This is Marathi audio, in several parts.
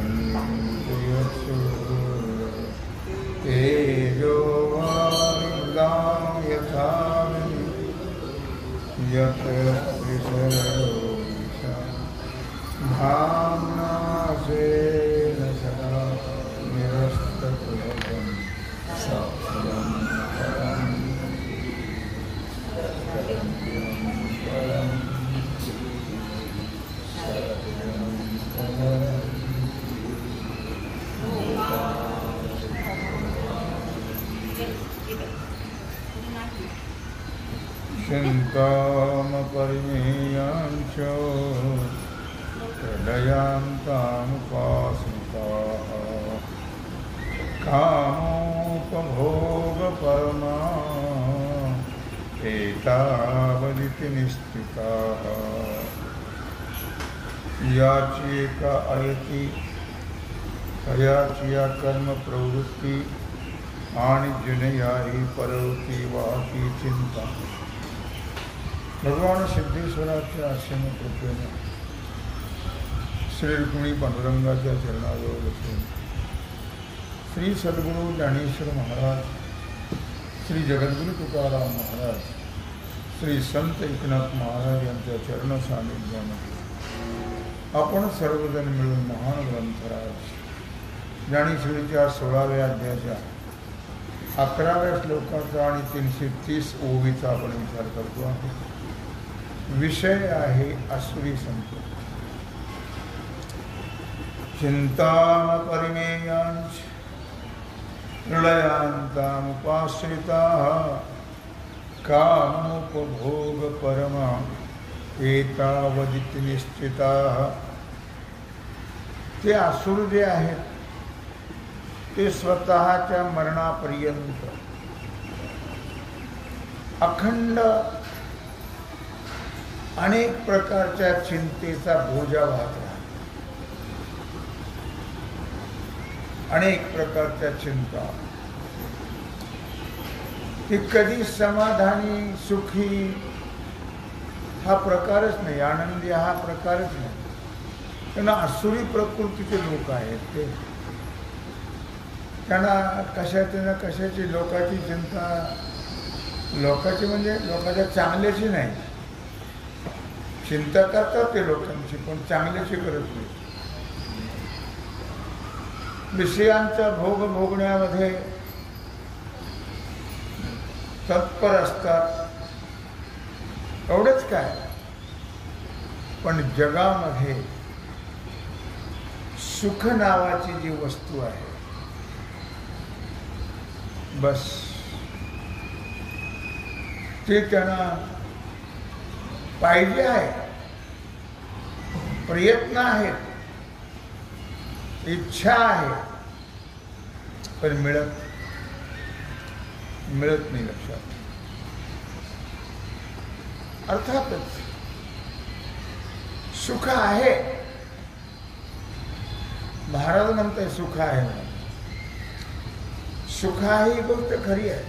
यशो तेजो वारिमृदां यथा यत्र त्रिशर्षा धाम्ना स्वेन सदा निरस्तकुहकं सत्यं परं चिन्तामपरिमेयाञ्च हृदयान्तामुपासिताः कामोपभोगपरमा एतावदिति निश्चिताः याचेक अयति अयाचिया कर्म प्रवृत्ति आणि जुनया ही परवती वाची चिंता. भगवान सिद्धेश्वराच्या आश्रम कृपेने श्री रुक्मिणी पांडुरंगाच्या चरणाजवळ बसून श्री सद्गुरू ज्ञानेश्वर महाराज, श्री जगद्गुरु तुकाराम महाराज, श्री संत एकनाथ महाराज यांच्या चरण सानिध्यामध्ये आपण सर्वजण मिळून महान ग्रंथराज ज्ञानेश्वरीच्या 16व्या अध्यायाच्या 11व्या श्लोकाचा आणि 330 ओवीचा आपण विचार करतो आहे. विषय आहे असुरी संपत्ती. चिंता परिमेयांच प्रलयांतामुपाश्रिताः कामोपभोग परमा एतावदिति निश्चिताः. ते असुर जे आहेत ते स्वतःच्या मरणापर्यंत अखंड अनेक प्रकारच्या चिंतेचा बोजा वाहत राहतात. अनेक प्रकारच्या चिंता, ती कधी समाधानी सुखी हा प्रकारच नाही, आनंदी हा प्रकारच नाही. त्यांना असुरी प्रकृतीचे लोक आहेत. ते त्यांना कशाची ना कशाची लोकाची चिंता, लोकाची म्हणजे लोकांच्या चांगल्याची नाही. चिंता करतात ते लोकांची, पण चांगल्याची करत नाही. विषयांचा भोग भोगण्यामध्ये तत्पर असतात. एवढंच काय, पण जगामध्ये सुख नावाची जी वस्तू आहे, बस ते त्यांना पाहिजे आहे. प्रयत्न आहेत, इच्छा आहे, पण मिळत नाही. लक्षात. अर्थातच सुख आहे. महाराज म्हणते सुख आहे म्हणून. सुख ही गोष्ट खरी आहे,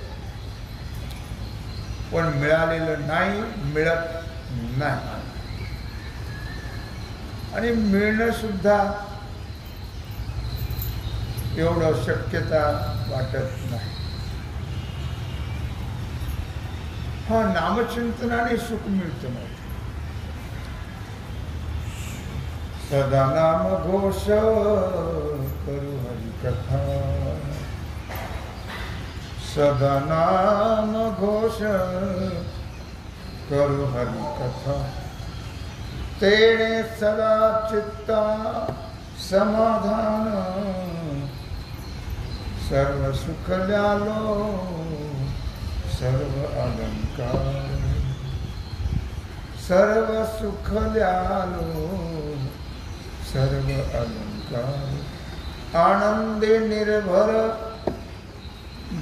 पण मिळालेलं नाही, मिळत नाही. आणि मिळणं सुद्धा एवढं शक्यता वाटत नाही. हा नामचिंतनाने सुख मिळतं नाही. सदा नाम घोष करू हरी कथा, सदा नाम घोष करू हरी कथा. तेणे सदा चित्ता समाधान, सर्व सुख ल्यालो सर्व अलंकार. सर्व सुख ल्यालो सर्व अलंकार. आनंदे निर्भर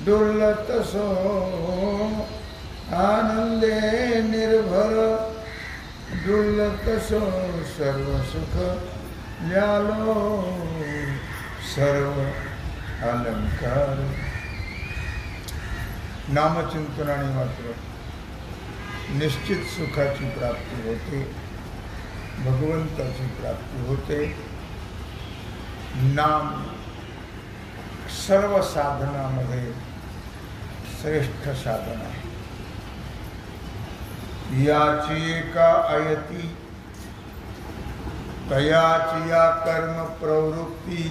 डुलत सो, आनंदे निर्भर डुलत सो. सर्व सुख ल्यालो सर्व अलंकार. नामचिंतनाने मात्र निश्चित सुखाची प्राप्ती होते, भगवंताची प्राप्ती होते. नाम सर्व साधनामध्ये श्रेष्ठ साधन आहे. याची एका आयती तयाची या कर्म प्रवृत्ती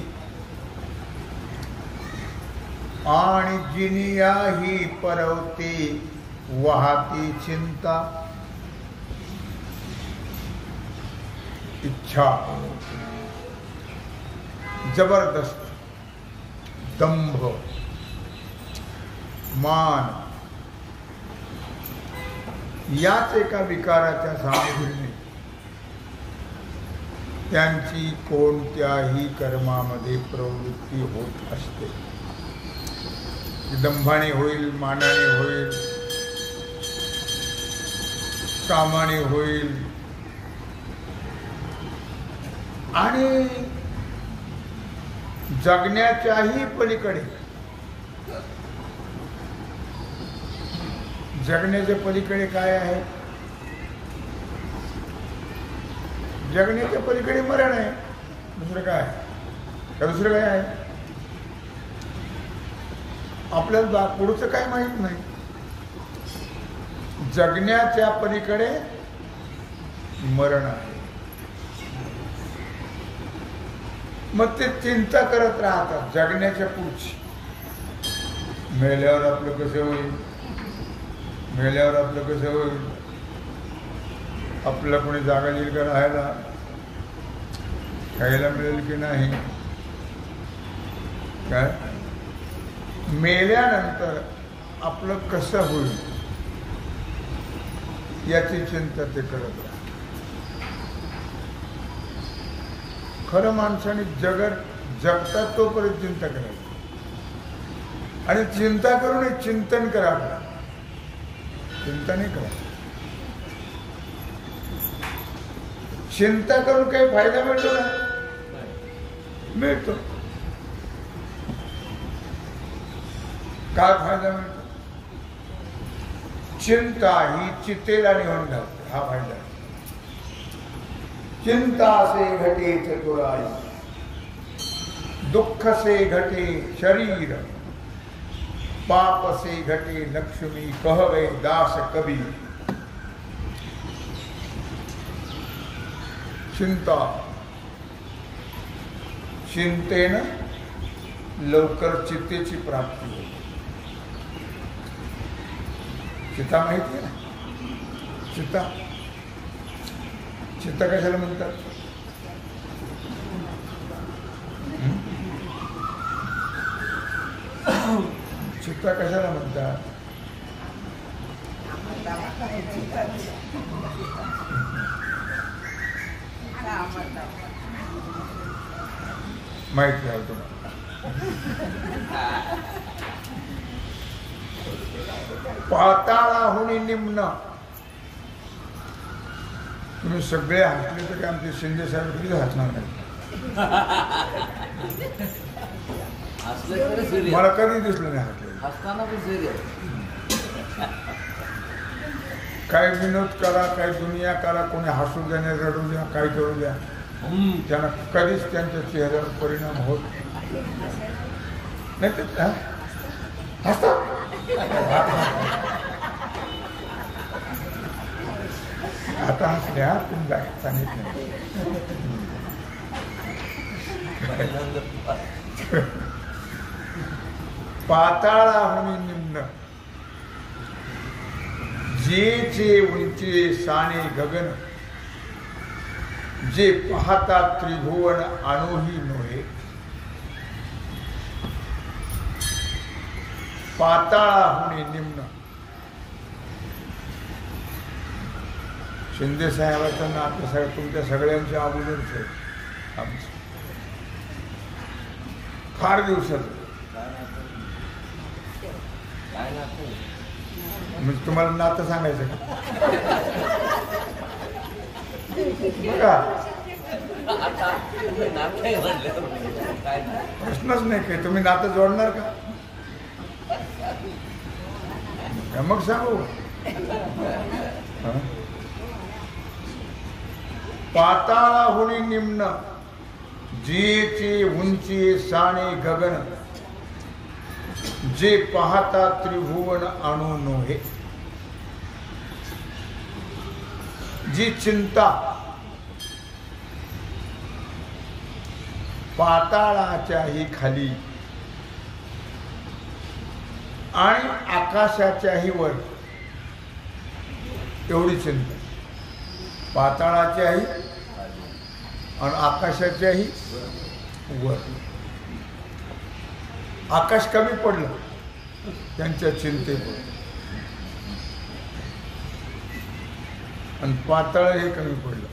आणि जिनी याही परवती वाहती चिंता इच्छा जबरदस्त दंभ मान याच एका विकाराच्या सामग्रीने त्यांची कोणत्याही कर्मामध्ये प्रवृत्ती होत असते. दंभाने होईल, मानाने होईल, कामाने होईल आणि जगण्याच्याही पलीकडे. जगण्याच्या पलीकडे काय आहे? जगण्याच्या पलीकडे मरण आहे. दुसरं काय? का दुसरं काय आहे? आपल्याला पुढचं काय माहित नाही. जगण्याच्या पलीकडे मरण आहे. मग ते चिंता करत राहतात जगण्याच्या पुढची. मेल्यावर आपलं कसं होईल, मेल्यावर आपलं कसं होईल, आपल्याला कोणी जागा येईल का राहायला, खायला मिळेल की नाही, काय मेल्यानंतर आपलं कसं होईल याची चिंता ते करत राहतात. खरं माणसाने जगतात तोपर्यंत चिंता करायची आणि चिंता करून चिंतन करावं. चिंता नाही करा. चिंता करून काही फायदा मिळतो ना? मिळतो. काय फायदा मिळतो? चिंता ही चितेला निवडून घालते. हा फायदा. चिंता से घटे चतुराई, दुख से घटे शरीर, पाप से घटे लक्ष्मी, कहवे दास कबीर. चिंता, चिंतेनं लवकर चितेची प्राप्ती होते. चिता माहिती आहे ना? चिता चित्ता कशाला म्हणतात? चित्ता कशाला म्हणतात? माहिती आहे तुम्हाला? पाताळाहून निम्न. तुम्ही सगळे हसले तर आमचे शिंदे साहेब कधीच हसणार नाही. मला कधी दिसलं नाही हसले. काय विनोद करा, काय दुनिया करा, कोणी हसू द्या, रडू द्या, काय करू द्या, त्यांना कधीच त्यांच्या चेहऱ्यावर परिणाम होत नाही. ते हसतात. आता हसल्या तुम्ही सांगितलं. पाताळाहून निम्न, जे उंचे साने गगन, जे पाहता त्रिभुवन आणोही नोहे. पाताळाहून निम्न. शिंदे साहेबांचं नातं तुमच्या सगळ्यांच्या अगोदरच आहे. आमचं फार दिवसाचं. म्हणजे तुम्हाला नातं सांगायचं का? बघा प्रश्नच नाही काही. तुम्ही नातं जोडणार का? मग सांगू. पाताळाहून निम्न, जिचे उंची साणे गगन, जे पाहता त्रिभुवन आणू नोहे. जी चिंता पाताळाच्याही खाली आणि आकाशाच्याही वर, एवढी चिंता. पाताळाच्याही आणि आकाशाच्याही वर. आकाश कमी पडलं त्यांच्या चिंतेवर आणि पाताळ हे कमी पडलं.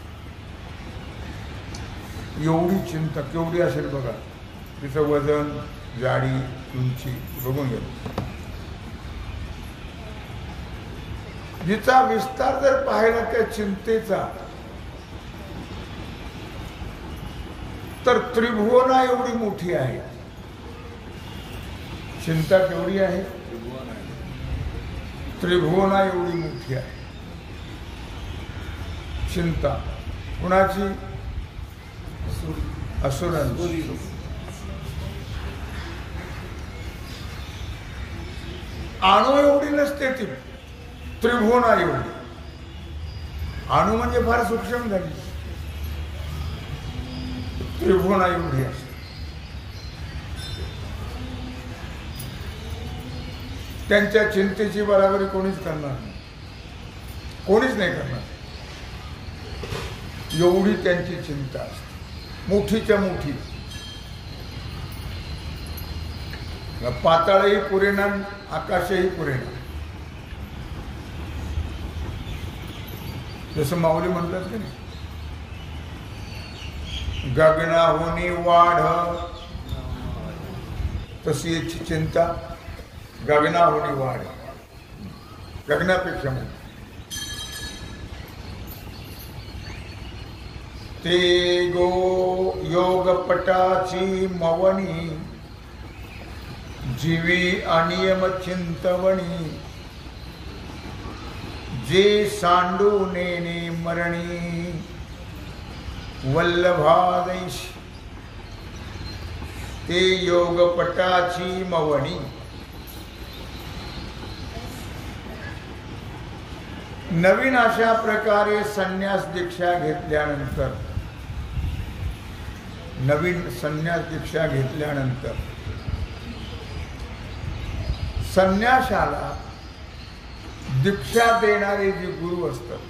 एवढी चिंता केवढी असेल बघा. तिचं वजन, जाडी, उंची बघून गेलं. जिचा विस्तार जर पाहिला त्या चिंतेचा, तर त्रिभुवना एवढी मोठी आहे. चिंता केवढी आहे? त्रिभुवना एवढी मोठी आहे चिंता. कुणाची? असुरांची. अणु एवढी नसते ती, त्रिभुवना एवढी. अणु म्हणजे फार सूक्ष्म झाली, त्रिभुवना एवढी असते. त्यांच्या चिंतेची बराबरी कोणीच करणार नाही, कोणीच नाही करणार. एवढी त्यांची चिंता असते, मोठीच्या मोठी. पाताळही पुरेना, आकाशही पुरेना. जसं माऊली म्हणतात की नाही, गगनाहुनी वाढ, तशी याची चिंता गगनाहुनी वाढ, गगनापेक्षा मोठी. ते गो योगपटाची मवणी, जीवी अनियम चिंतवणी, जे सांडू नेने मरणी, वल्लभादेश. ते योगपटाची मवणी. नवीन अशा प्रकारे संन्यास दीक्षा घेतल्यानंतर, नवीन संन्यास दीक्षा घेतल्यानंतर संन्यासाला दीक्षा देणारे जे गुरु असतात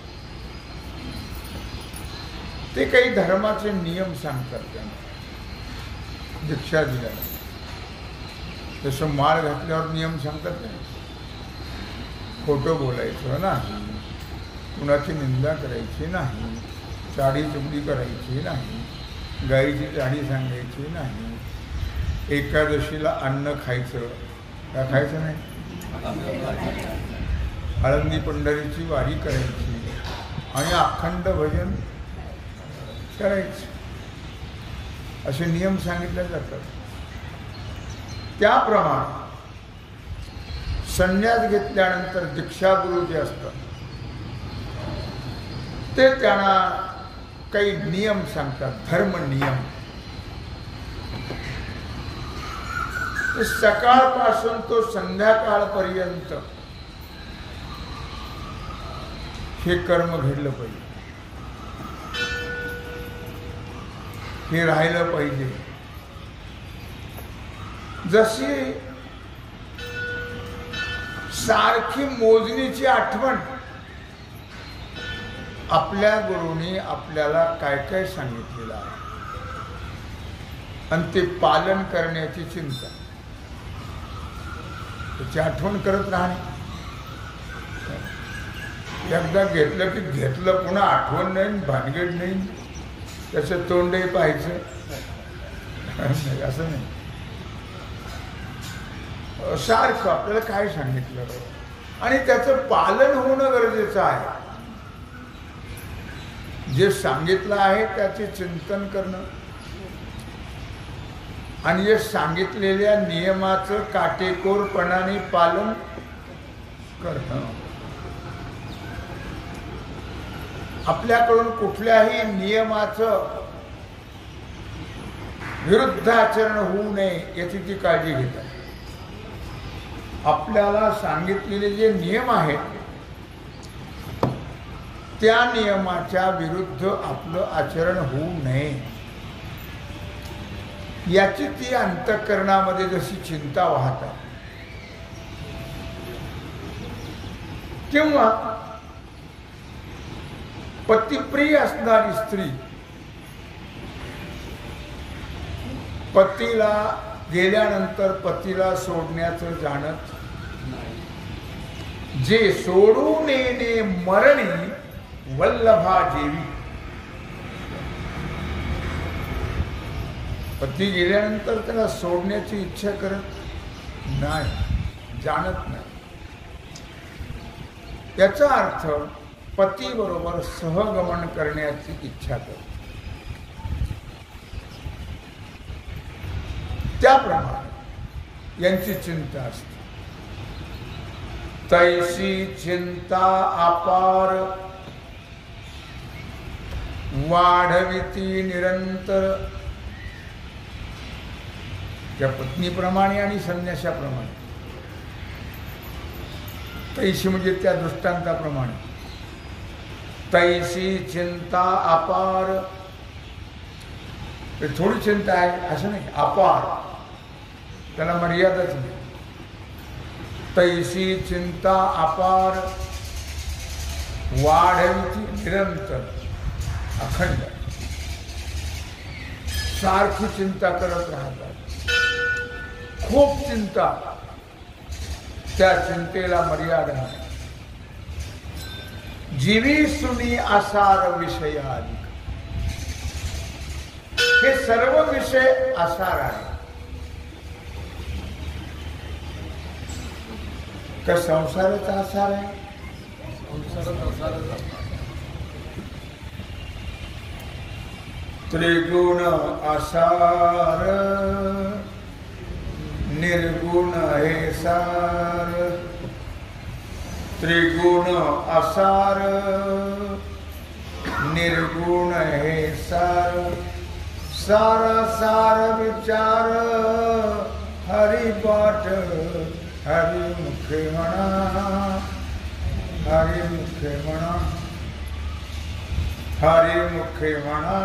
ते काही धर्माचे नियम सांगतात. त्यांना दीक्षा दिल्याने जसं माळ घातल्यावर नियम सांगतात नाही, खोटं बोलायचं नाही, कुणाची निंदा करायची नाही, चाडी चुगली करायची नाही, गाईची चाडी सांगायची नाही, एकादशीला अन्न खायचं का खायचं नाही, आळंदी पंढरीची वारी करायची आणि अखंड भजन करायचं, असे नियम सांगितले जातात. त्याप्रमाणे संन्यास घेतल्यानंतर दीक्षागुरु जे असतात ते त्यांना काही नियम सांगतात, धर्म नियम. सकाळपासून तो संध्याकाळपर्यंत हे कर्म घडलं पाहिजे, हे राहिलं पाहिजे. जशी सारखी मोजणीची आठवण आपल्या गुरुनी आपल्याला काय काय सांगितलेलं आहे आणि ते पालन करण्याची चिंता, त्याची आठवण करत राहणे. एकदा घेतलं की घेतलं, पुन्हा आठवण नाही, भानगड नाही, त्याचं तोंडही पाहायचं असं नाही. सारखं आपल्याला काय सांगितलं आणि त्याचं पालन होणं गरजेचं आहे. जे सांगितलं आहे त्याचे चिंतन करणं आणि जे सांगितलेल्या नियमाचं काटेकोरपणाने पालन करणं. आपल्याकडून कुठल्याही नियमाचं विरुद्ध आचरण होऊ नये याची ती काळजी घेतात. आपल्याला सांगितलेले जे नियम आहेत त्या नियमाच्या विरुद्ध आपलं आचरण होऊ नये याची ती अंतःकरणामध्ये जशी चिंता वाहतात. किंवा पतिप्रिय असणारी स्त्री पतीला गेल्यानंतर पतीला सोडण्याचं जाणत नाही. जे सोडून येणे मरणी वल्लभा जेवी. पती गेल्यानंतर त्याला सोडण्याची इच्छा करत नाही, जाणत नाही. याचा अर्थ पती बरोबर सहगमन करण्याची इच्छा करते. त्याप्रमाणे यांची चिंता असते. तैसी चिंता अपार वाढविती निरंतर. त्या पत्नीप्रमाणे आणि संन्याशाप्रमाणे. तैशी म्हणजे त्या दृष्टांताप्रमाणे. तैसी चिंता अपार. थोडी चिंता आहे असं नाही, अपार. त्याला मर्यादाच नाही. तैसी चिंता अपार वाढविती निरंतर, अखंड. सारखी चिंता करत राहतात. खूप चिंता. त्या चिंतेला मर्यादा नाही. जीवी सुनी आसार विषयाधिक. हे सर्व विषय आसार आहे. का संसाराचा आसार आहे? त्रिगुण आसार निर्गुण हे सार. त्रिगुण आसार निर्गुण हे सार. सार सार विचार हरिपाठ हरिमुखे म्हणा. हरिमुखे म्हणा. हरिमुखे म्हणा.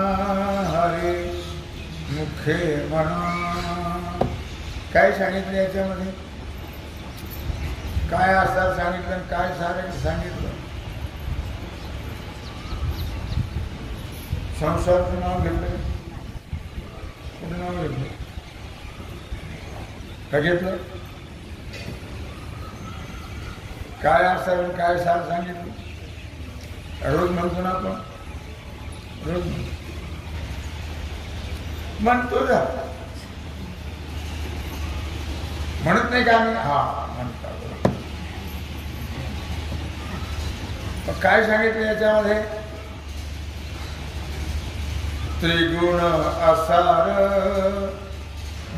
हरिमुखे म्हणा. काय सांगितलं याच्यामध्ये? काय आसार सांगितलं, काय सार सांगितलं? संसाराचं नाव घेतलं. कुठं नाव घेतलं? का घेतलं? काय आसार आणि काय सार सांगितलं? रोज म्हणतो ना आपण. रोज म्हणतो जा. म्हणत नाही का आम्ही? हा म्हणतात. काय सांगितलं याच्यामध्ये? त्रिगुण आसार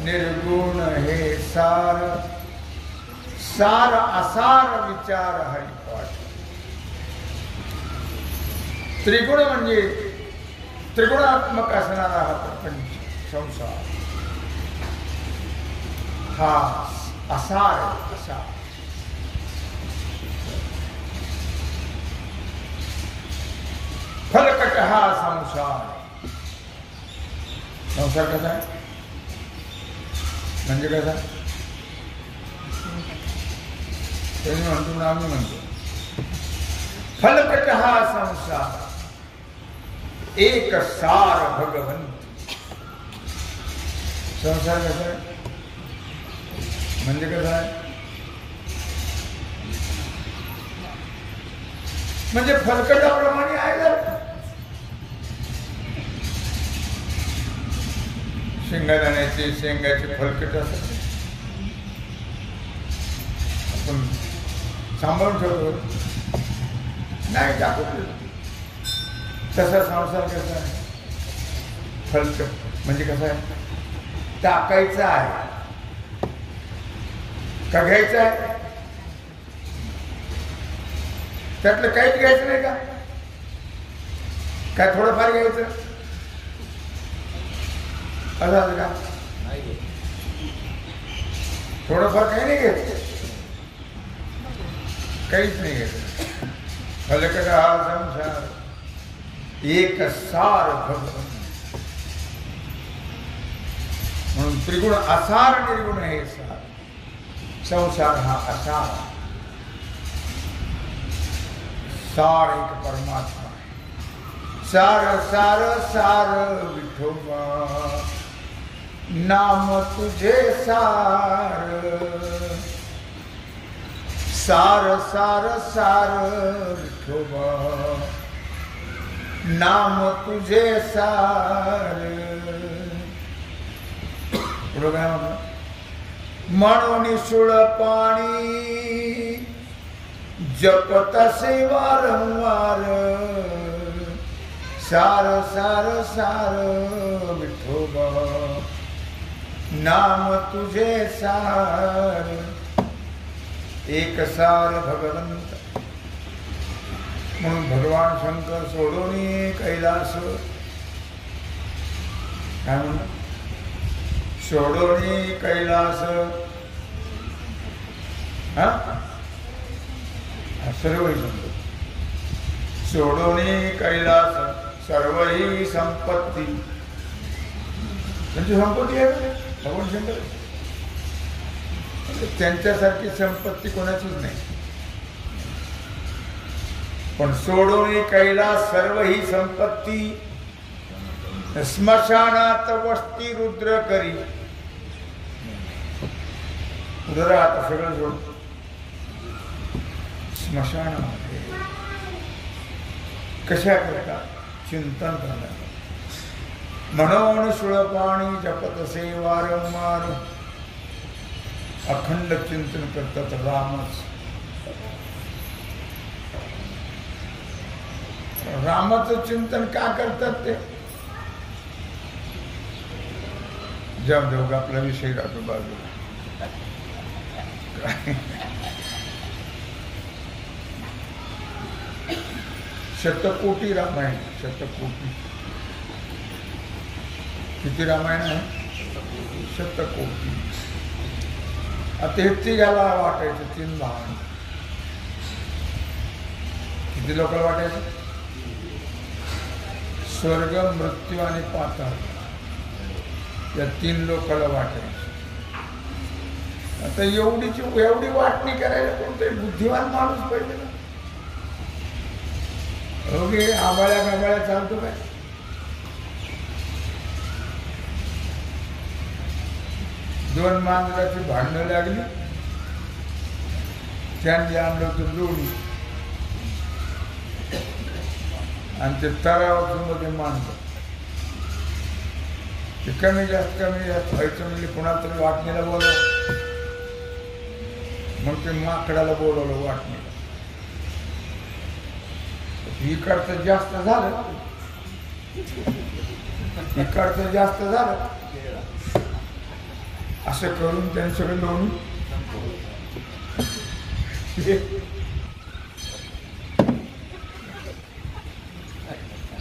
निर्गुण हे सार. सार असार विचार हरिपाठ. त्रिगुण म्हणजे त्रिगुणात्मक असणारा हा प्रपंच संसार. हा असार. असार फलकट हा संसार. संसार कसा आहे म्हणजे कसा? त्यांनी म्हणतो ना, आम्ही म्हणतो फलकट हा संसार एक सार भगवंत. संसार कसा आहे म्हणजे कसं आहे? म्हणजे फलकटाप्रमाणे आहे ना. शेंगादाण्याचे शेंगाचे फलकट असतात. आपण सांभाळून ठेवतो नाही टाकतो. तसा संसार कसा आहे? फलकट म्हणजे कसं आहे? टाकायचं आहे का घ्यायचं आहे? त्यातलं काहीच घ्यायचं नाही का? काय थोडंफार घ्यायचं? असं का थोडंफार काही नाही घेत, काहीच नाही घेत. फलकड हा संसार एक सार भगवन, म्हणून त्रिगुण असार निर्गुण हे सार. संसार हा असार, सार एक परमात्मा. सार सार सार विठोबा, नाम तुझे सार. सार सार सार विठोबा, नाम तुझे सार. पुढं काय म्हटलं? म्हणून सुळ पाणी जपत असे वारंवार. सार सार सार विठोबा, नाम तुझे सार. एक सार भगवंत, म्हणून भगवान शंकर सोडोनी कैलास. काय म्हणतात? सोडोनी कैलास. हा सर्व समजतो. सोडोनी कैलास सर्व ही संपत्ती. त्यांची संपत्ती आहे भगवान शंकर. त्यांच्यासारखी संपत्ती कोणाचीच नाही. पण सोडोनी कैलास सर्व ही संपत्ती, स्मशानात वस्ती रुद्र करी. रुद्र आता सगळं सोड स्मशानामध्ये कशा करता चिंतन करणार. म्हणून सुळपाणी जपत असे वारंवार. अखंड चिंतन करतात रामच. रामाचं चिंतन का करतात ते जाऊ देऊ. आपला विषय राहतो बाजूला. शतकोटी रामायण. शतकोटी किती रामायण आहे? शतकोटी. आता हे तिघाला वाटायचं. 3 भावांना किती लोकांना वाटायचं? स्वर्ग, मृत्यू आणि पाताळ या 3 लोकांना वाटायचं. आता एवढी वाटणी करायला कोणतरी बुद्धिवान माणूस पाहिजे ना. ओके आबाळ्या गाबाळ्या चालतो काय? दोन मांजराची भांडणं लागली. त्यांनी आणलं होतं लोणी आणि ते तरावाचं मध्ये मांडलं. ते कमी जास्त व्हायचं म्हणजे कुणाला तरी वाटणीला बोलवलं. मग ते माकडाला बोलवलं वाटणीला. इकडचं जास्त झालं, इकडचं जास्त झालं. असं करून त्यांनी सगळं लोणी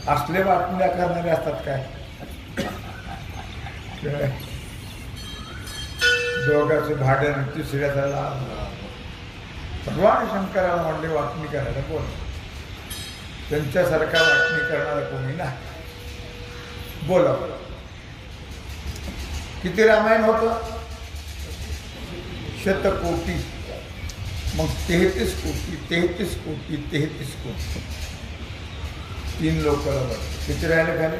असले बातम्या करणारे असतात काय. दोघांचं भांडण तिसऱ्याचा लाभ. भगवान शंकराला म्हणले वाटणी करायला बोल. त्यांच्यासारखा वाटणी करणारा कोणी नाही. बोला किती रामायण होतं? शतकोटी. मग 33 कोटी 33 कोटी 33 कोटी. 3 लोकांना वाटतं. किती राहिले खाली?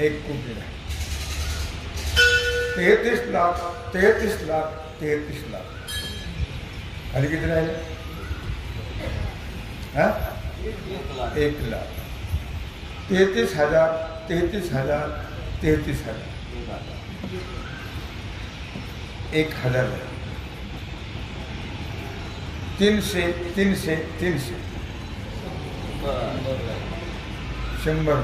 1 कोटी राहिले. 33 लाख 33 लाख 33 लाख. खाली किती राहिले? 1 लाख. 33,000 33,000 33,000 1,000 300 300 300 100.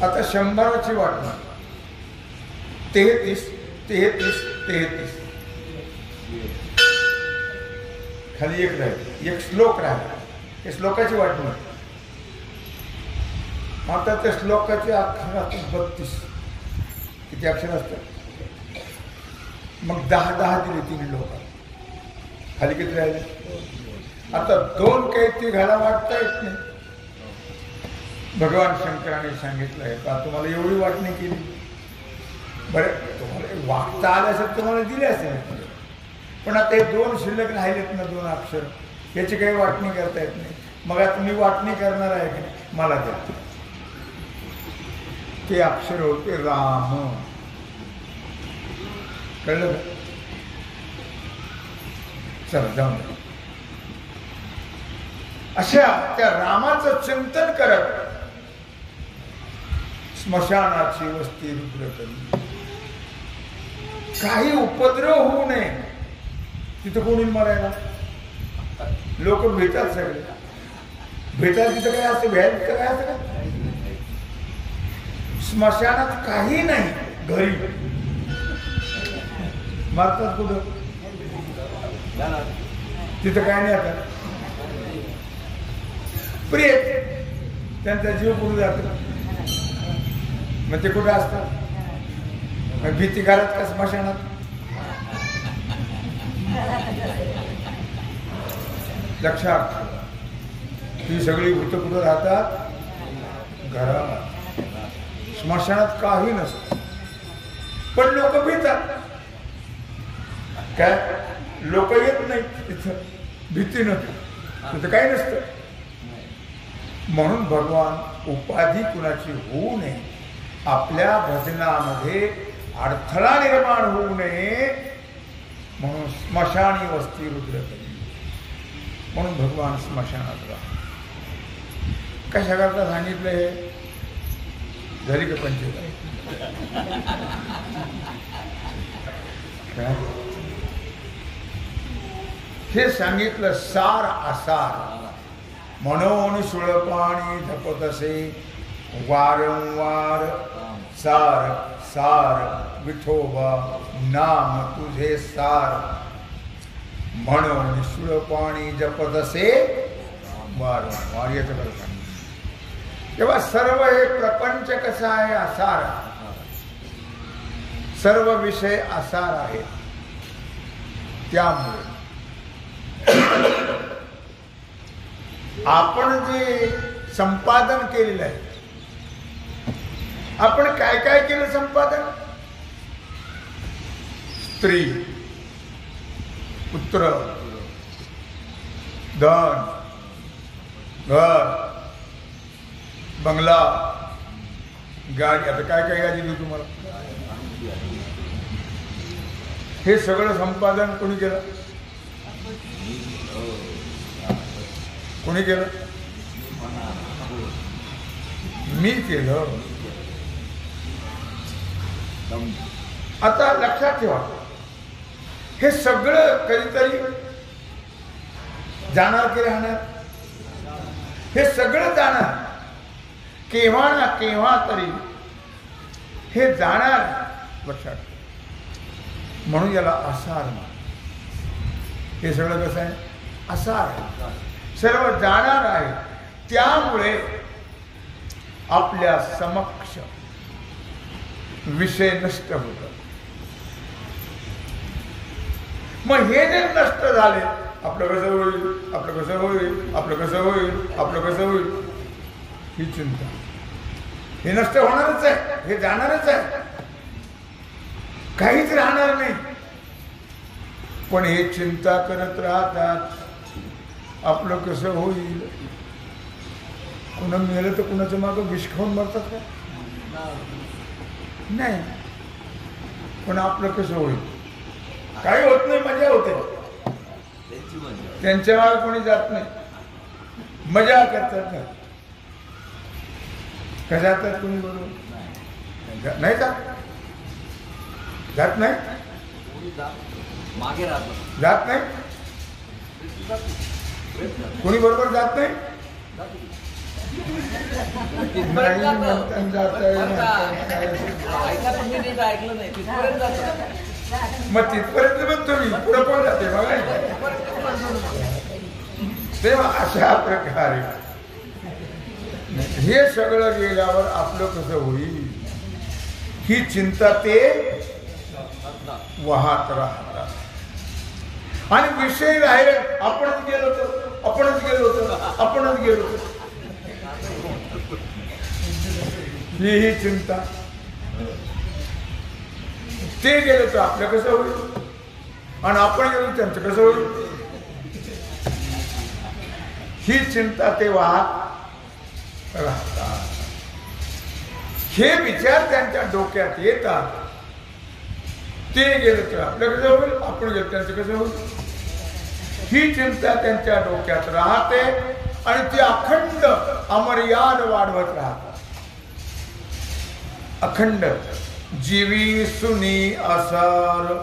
आता 100ची वाटणार 33 33 33. खाली 1 राहील. 1 श्लोक राहिला. हे श्लोकाची वाटणार आता त्या श्लोकाचे अक्षर असतात 32. किती अक्षर असतात? मग 10 दिले 3 लोक. खाली किती राहिले? आता 2 काही तिघाला वाटता येत नाही. भगवान शंकराने सांगितलं आहे का तुम्हाला एवढी वाटणी केली, बरं तुम्हाला वागता आलं असेल तुम्हाला दिले असेल, पण आता हे 2 शिल्लक राहिलेत ना 2 अक्षर, याची काही वाटणी करता येत नाही. मग आता मी वाटणी करणार आहे की मला द्या. ते अक्षर होते राम. कळलं का? चला जाऊन द्या. अशा त्या रामाचं चिंतन करत स्मशानाची वस्ती रुद्र करी. काही उपद्रव होऊ नये. तिथं कोणी मरायला? लोक भेटतात, सगळे भेटायला. तिथं काय असतं? भेट काय असतं का? स्मशानात काही नाही. घरी मारतात कुठं? तिथं काय नाही. आता प्रिय त्यांचा जीव कुठं जातो? मग ते कुठं असतात? भीती घालत का स्मशानात? लक्षात, ही सगळी भूत कुठं राहतात? घरात. स्मशानात काही नसतं. पण लोक भीतात. काय? लोक येत नाही तिथं भीतीनं. तिथं काही नसतं. म्हणून भगवान उपाधी कुणाची होऊ नये, आपल्या भजनामध्ये अडथळा निर्माण होऊ नये म्हणून स्मशानी वस्ती रुद्र करी. म्हणून भगवान स्मशानात राहा. कशा करता सांगितलं हे? झाली का पंचायत? हे सांगितलं सार आसार. म्हणून सुळपाणी जपत असे वारंवार सार सार विठोबा नाम तुझे सार. म्हणून सुळपाणी जपत असे वारंवार. याचं बरं सांगितलं. तेव्हा सर्व हे प्रपंच कसा आहे? आसार. सर्व विषय आसार आहेत. त्यामुळे आपण जे संपादन केलेलं आहे, आपण काय काय केलं संपादन? स्त्री, पुत्र, धन, घर, बंगला, गाडी. आता काय काय गाडी देऊ तुम्हाला? हे सगळं संपादन कोणी केलं? कोणी केलं? मी केलं. आता लक्षात ठेवा, हे सगळं कधीतरी जाणार की राहणार? हे सगळं जाणार. केव्हा ना केव्हा तरी हे जाणार. लक्षात. म्हणून याला आसार म्हणतात. हे सगळं कसं आहे? आसार आहे. सर्व जाणार आहे. त्यामुळे आपल्या समक्ष विषय नष्ट होतात. मग हे जर नष्ट झाले, आपलं कसं होईल, आपलं कसं होईल, आपलं कसं होईल, आपलं कसं होईल, ही चिंता. हे नष्ट होणारच आहे. हे जाणारच आहे. काहीच राहणार नाही. पण हे चिंता करत राहतात, आपलं कसं होईल. कुणा मेलं तर कुणाच्या मागं विष खाऊन मरतात का? नाही. पण आपलं कसं होईल? काही होत नाही. मजा होते. त्यांच्या मागे कोणी जात नाही. मजा करतात ना. का जातात कोणी? बरोबर नाही जात. जात नाही. मागे राहतो. जात नाही. कोणी बरोबर जात नाही. मग तिथपर्यंत म्हणतो मी. पुढे कोण जाते बघा. तेव्हा अशा प्रकारे हे सगळं गेल्यावर आपलं कसं होईल ही चिंता ते वाहत राहतात. आणि विषय राहिले आपणच गेलो होतो, आपणच गेलो होतो, आपणच गेलो होतो, ही चिंता. ते गेलो तर आपलं कसं होईल आणि आपण गेलो त्यांचं कसं होईल ही चिंता ते वाहत राहतात. हे विचार त्यांच्या डोक्यात येतात. ते गेलं तर आपलं कसं होईल, आपण गेलो त्यांचं कसं होईल ही चिंता त्यांच्या डोक्यात राहते आणि ती अखंड अमर्याद वाढवत राहतात. अखंड जीवी सुनी असार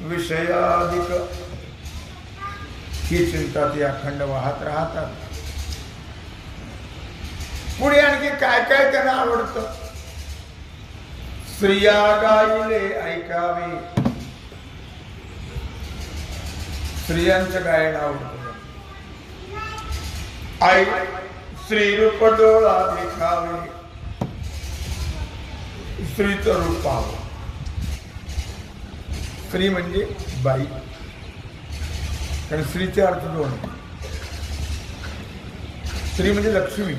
विषयाधिक ही चिंता ती अखंड वाहत राहतात. पुढे आणखी काय काय त्यांना आवडतं. स्त्रिया गायले ऐकावे, स्त्रियांचं गायन आवडतं. आई श्रीरूप डोळा देखावे, स्त्रीचं रूप पाहावं. स्त्री म्हणजे बाई, कारण स्त्रीचे अर्थ दोन. स्त्री म्हणजे लक्ष्मी.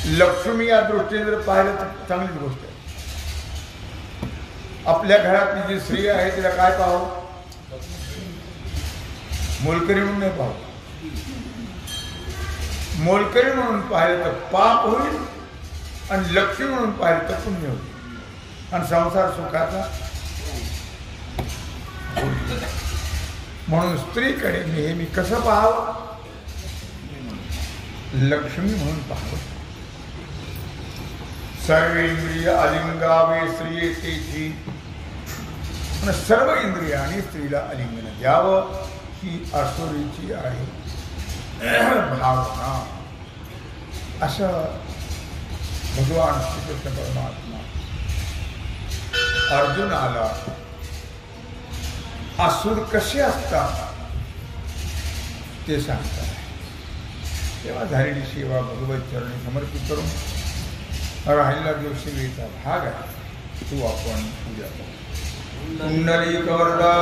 लक्ष्मी या दृष्टीने जर पाहिलं तर चांगलीच गोष्ट आहे. आपल्या घरातली जी स्त्री आहे तिला काय पाहावं, मोलकरी म्हणून नाही पाहावं. मोलकरी म्हणून पाहिलं तर पाप होईल आणि लक्ष्मी म्हणून पाहिलं तर पुण्य होईल आणि संसार सुखाचा. म्हणून स्त्रीकडे नेहमी कसं पाहावं, लक्ष्मी म्हणून पाहावं. सर्व इंद्रिय अलिंगावे स्त्रियेची, सर्व इंद्रियाने स्त्रीला अलिंगन द्यावं ही असुरीची आहे भावना. असं भगवान श्रीकृष्ण परमात्मा अर्जुनाला असुर कसे असतात ते सांगतात. तेव्हा झालेली सेवा भगवत चरणी समर्पित करून राहिला जो सेवेचा भाग आहे तो आपण पूजा करू. कुंडली कवरदा